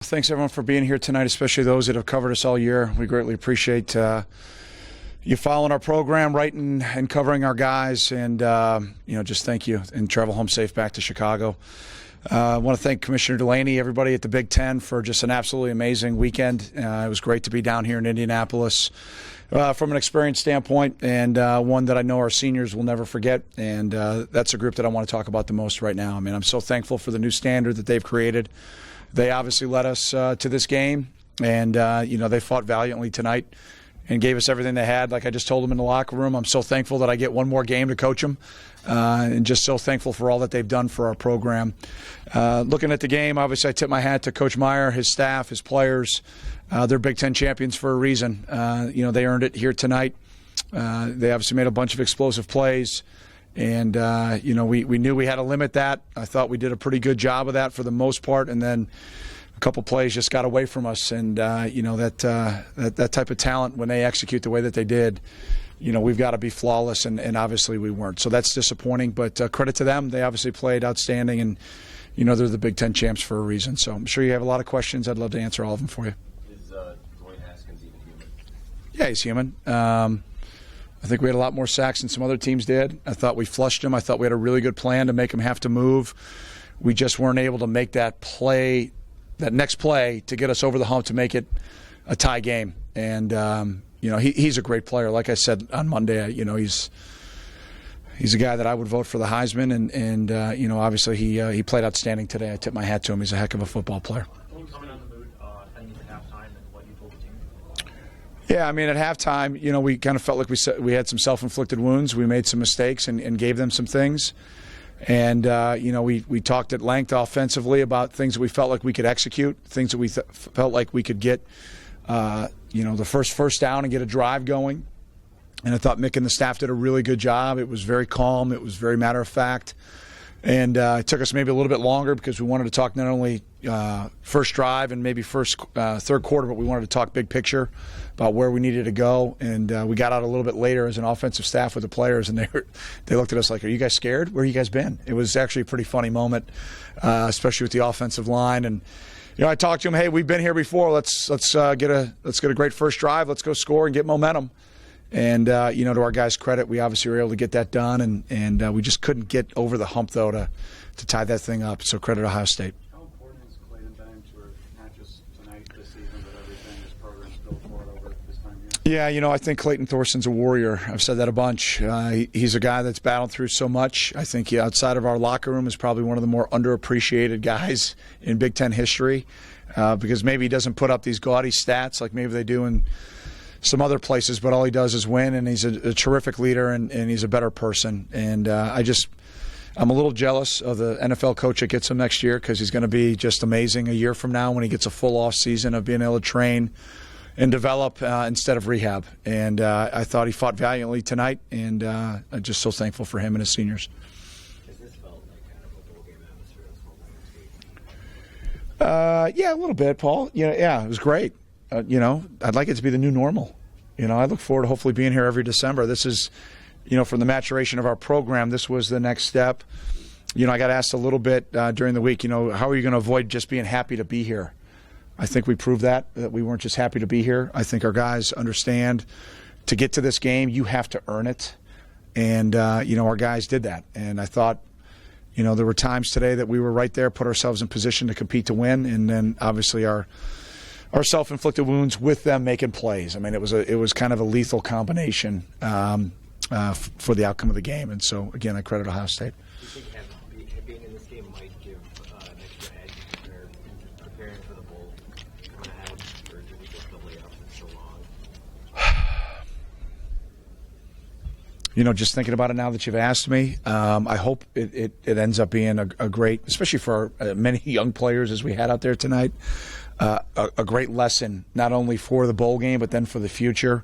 Thanks, everyone, for being here tonight, especially those that have covered us all year. We greatly appreciate you following our program, writing and covering our guys, and just thank you, and travel home safe back to Chicago. I want to thank Commissioner Delaney, everybody at the Big Ten, for just an absolutely amazing weekend. It was great to be down here in Indianapolis from an experience standpoint, and one that I know our seniors will never forget, and that's a group that I want to talk about the most right now. I mean, I'm so thankful for the new standard that they've created. They obviously led us to this game, and they fought valiantly tonight and gave us everything they had. Like I just told them in the locker room, I'm so thankful that I get one more game to coach them, and just so thankful for all that they've done for our program. Looking at the game, obviously I tip my hat to Coach Meyer, his staff, his players. They're Big Ten champions for a reason. They earned it here tonight. They obviously made a bunch of explosive plays. And, we knew we had to limit that. I thought we did a pretty good job of that for the most part. And then a couple plays just got away from us. And, that type of talent, when they execute the way that they did, we've got to be flawless. And obviously we weren't. So that's disappointing. But credit to them. They obviously played outstanding. And, they're the Big Ten champs for a reason. So I'm sure you have a lot of questions. I'd love to answer all of them for you. Is Dwayne Haskins even human? Yeah, he's human. I think we had a lot more sacks than some other teams did. I thought we flushed him. I thought we had a really good plan to make him have to move. We just weren't able to make that play, that next play, to get us over the hump to make it a tie game. And, he's a great player. Like I said on Monday, he's a guy that I would vote for the Heisman. And obviously he played outstanding today. I tip my hat to him. He's a heck of a football player. Can you comment on the mood heading into halftime and what you told the team? Yeah, I mean, at halftime, we kind of felt like we had some self-inflicted wounds. We made some mistakes and gave them some things. And, we talked at length offensively about things that we felt like we could execute, things that we felt like we could get, the first down and get a drive going. And I thought Mick and the staff did a really good job. It was very calm. It was very matter-of-fact. And it took us maybe a little bit longer because we wanted to talk not only first drive and maybe third quarter, but we wanted to talk big picture about where we needed to go. And we got out a little bit later as an offensive staff with the players, and they looked at us like, "Are you guys scared? Where have you guys been?" It was actually a pretty funny moment, especially with the offensive line. And I talked to them, "Hey, we've been here before. Let's get a great first drive. Let's go score and get momentum." And, to our guys' credit, we obviously were able to get that done, and we just couldn't get over the hump, though, to tie that thing up. So credit Ohio State. How important is Clayton been for not just tonight, this season, but everything this program's built for it over this time here? Yeah, I think Clayton Thorsen's a warrior. I've said that a bunch. He's a guy that's battled through so much. I think outside of our locker room is probably one of the more underappreciated guys in Big Ten history because maybe he doesn't put up these gaudy stats like maybe they do in some other places, but all he does is win, and he's a terrific leader, and he's a better person. And I'm a little jealous of the NFL coach that gets him next year because he's going to be just amazing a year from now when he gets a full off season of being able to train and develop instead of rehab. And I thought he fought valiantly tonight, and I'm just so thankful for him and his seniors. Has this felt like kind of a bowl game atmosphere this whole week? Yeah, a little bit, Paul. Yeah, it was great. I'd like it to be the new normal. I look forward to hopefully being here every December. This is, from the maturation of our program, this was the next step. I got asked a little bit during the week, how are you going to avoid just being happy to be here? I think we proved that we weren't just happy to be here. I think our guys understand to get to this game, you have to earn it. And, our guys did that. And I thought, there were times today that we were right there, put ourselves in position to compete to win, and then obviously our self-inflicted wounds with them making plays. I mean, it was kind of a lethal combination for the outcome of the game. And so, again, I credit Ohio State. Do you think being in this game might give an extra edge in preparing for the bowl coming ahead, or do we just delay it up for so long? Just thinking about it now that you've asked me, I hope it ends up being a great, especially for many young players as we had out there tonight, a great lesson, not only for the bowl game, but then for the future.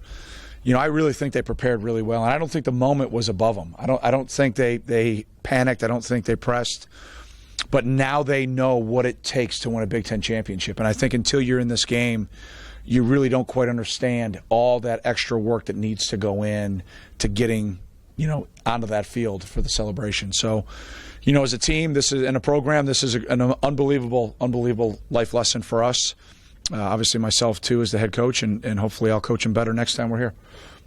I really think they prepared really well, and I don't think the moment was above them. I don't think they panicked. I don't think they pressed. But now they know what it takes to win a Big Ten championship. And I think until you're in this game, you really don't quite understand all that extra work that needs to go in to getting, onto that field for the celebration. So, as a team, this is in a program. This is an unbelievable life lesson for us. Obviously, myself too as the head coach, and hopefully I'll coach him better next time we're here.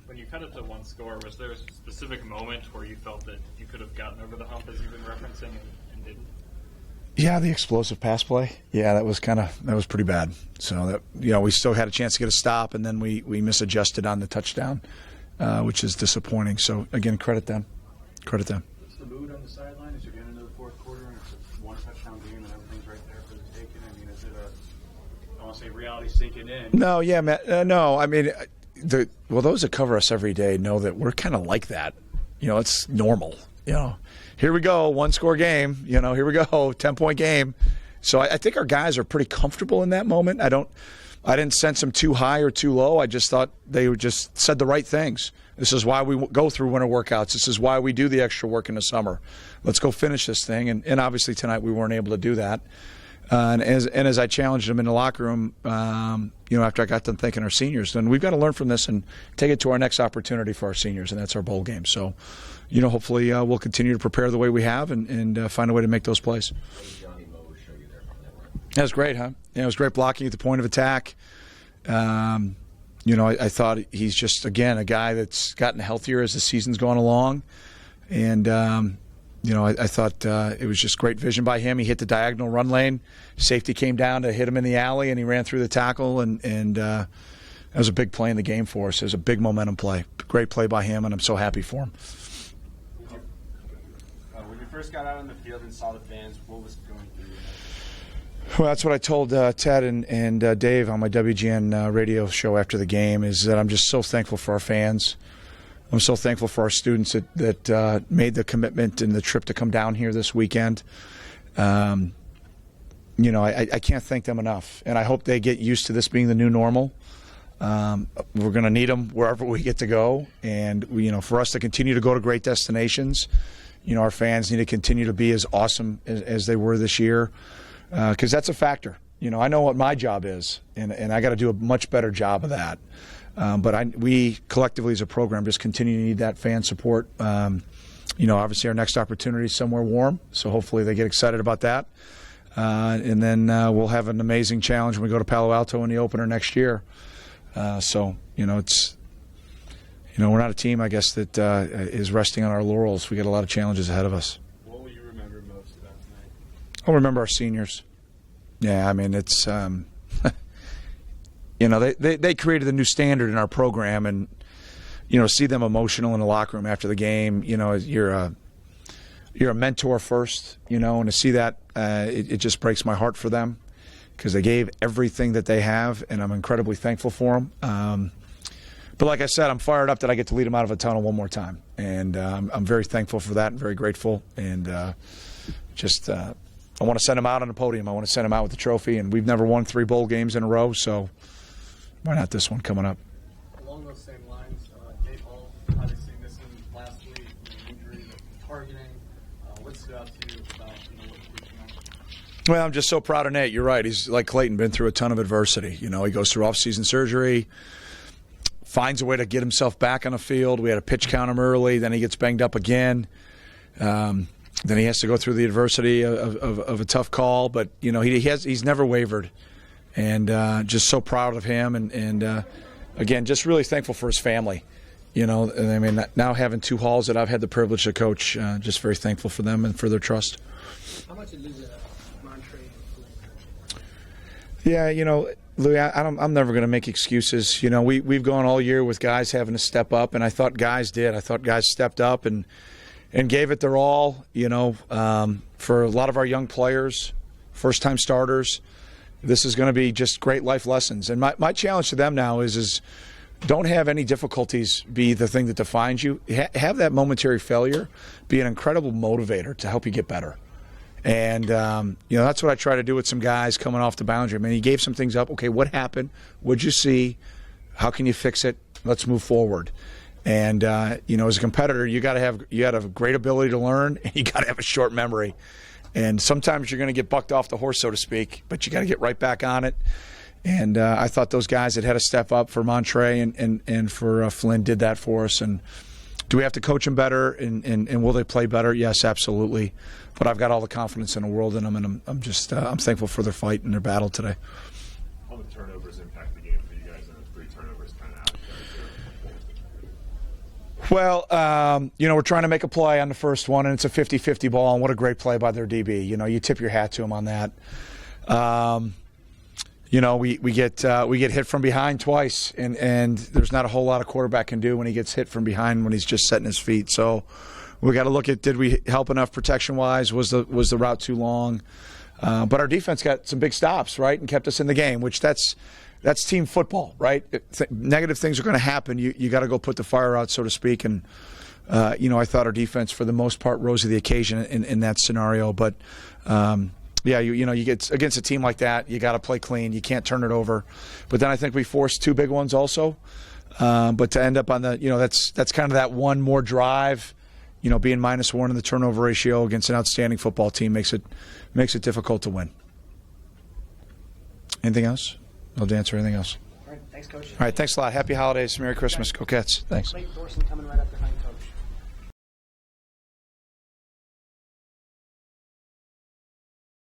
When you cut it to one score, was there a specific moment where you felt that you could have gotten over the hump, as you've been referencing, and didn't? Yeah, the explosive pass play. Yeah, that was pretty bad. So that we still had a chance to get a stop, and then we misadjusted on the touchdown, which is disappointing. So again, credit them. What's the mood on the sideline as you get into the fourth quarter and it's a one touchdown game and everything's right there for the taking? I mean, is it I don't want to say reality sinking in? No, yeah, Matt. No, I mean, those that cover us every day know that we're kind of like that. It's normal. Here we go, 1-score game. Here we go, 10-point game. So I think our guys are pretty comfortable in that moment. I didn't sense them too high or too low. I just thought they just said the right things. This is why we go through winter workouts. This is why we do the extra work in the summer. Let's go finish this thing. And obviously tonight we weren't able to do that. And as I challenged them in the locker room, after I got done thanking our seniors, then we've got to learn from this and take it to our next opportunity for our seniors, and that's our bowl game. So, hopefully we'll continue to prepare the way we have and find a way to make those plays. That was great, huh? Yeah, it was great blocking at the point of attack. I thought he's just, again, a guy that's gotten healthier as the season's gone along. And, I thought it was just great vision by him. He hit the diagonal run lane. Safety came down to hit him in the alley, and he ran through the tackle. And that was a big play in the game for us. It was a big momentum play. Great play by him, and I'm so happy for him. When you first got out on the field and saw the fans, what was going through your head? Well, that's what I told Ted and Dave on my WGN radio show after the game, is that I'm just so thankful for our fans. I'm so thankful for our students that made the commitment and the trip to come down here this weekend. I can't thank them enough, and I hope they get used to this being the new normal. We're going to need them wherever we get to go, and for us to continue to go to great destinations, our fans need to continue to be as awesome as they were this year. Because that's a factor. I know what my job is, and I got to do a much better job of that. But we collectively as a program just continue to need that fan support. Obviously our next opportunity is somewhere warm, so hopefully they get excited about that. And then we'll have an amazing challenge when we go to Palo Alto in the opener next year. It's we're not a team, I guess, that is resting on our laurels. We got a lot of challenges ahead of us. What will you remember most about tonight? I'll remember our seniors. Yeah, I mean, it's, they created a new standard in our program, and, see them emotional in the locker room after the game, you're a mentor first, and to see that, it just breaks my heart for them because they gave everything that they have, and I'm incredibly thankful for them. But like I said, I'm fired up that I get to lead them out of a tunnel one more time, and I'm very thankful for that and very grateful, and I want to send them out on the podium. I want to send them out with the trophy, and we've never won 3 bowl games in a row, so why not this one coming up? Along those same lines, Dave Hall, obviously missing last week, injury, targeting. What stood out to you about what you did tonight? Well, I'm just so proud of Nate. You're right. He's like Clayton, been through a ton of adversity. He goes through off-season surgery, finds a way to get himself back on the field. We had to pitch count him early, then he gets banged up again. Then he has to go through the adversity of a tough call, but he's never wavered, and just so proud of him, and again, just really thankful for his family. And I mean, now having 2 Halls that I've had the privilege to coach, just very thankful for them and for their trust. How much did losing Montre and Yeah, Louis, I'm never going to make excuses. We've gone all year with guys having to step up, and I thought guys did. I thought guys stepped up and gave it their all, for a lot of our young players, first-time starters. This is going to be just great life lessons. And my challenge to them now is don't have any difficulties be the thing that defines you. Have that momentary failure be an incredible motivator to help you get better. And, that's what I try to do with some guys coming off the boundary. I mean, he gave some things up. Okay, what happened? What'd you see? How can you fix it? Let's move forward. And as a competitor, you got to have a great ability to learn, and you got to have a short memory. And sometimes you're going to get bucked off the horse, so to speak, but you got to get right back on it. And I thought those guys that had to step up for Montre and for Flynn did that for us. And Do we have to coach them better, and will they play better? Yes, absolutely. But I've got all the confidence in the world in them, and I'm just I'm thankful for their fight and their battle today. How the turnovers impact the game for you guys, and 3 turnovers kind of out there? Well, we're trying to make a play on the first one, and it's a 50-50 ball, and what a great play by their DB. You tip your hat to him on that. We get hit from behind twice, and there's not a whole lot a quarterback can do when he gets hit from behind when he's just setting his feet. So we got to look at, did we help enough protection-wise? Was the route too long? But our defense got some big stops, right, and kept us in the game, which that's team football, right? Negative things are going to happen. You got to go put the fire out, so to speak. And I thought our defense, for the most part, rose to the occasion in that scenario. But you get against a team like that, you got to play clean. You can't turn it over. But then I think we forced 2 big ones also. But to end up on the, that's kind of that one more drive. Being -1 in the turnover ratio against an outstanding football team makes it difficult to win. Anything else? I'll answer anything else. All right, thanks, Coach. All right, thanks a lot. Happy holidays. Merry Christmas. Go Cats. Thanks. Clayton Thorsen coming right up behind Coach.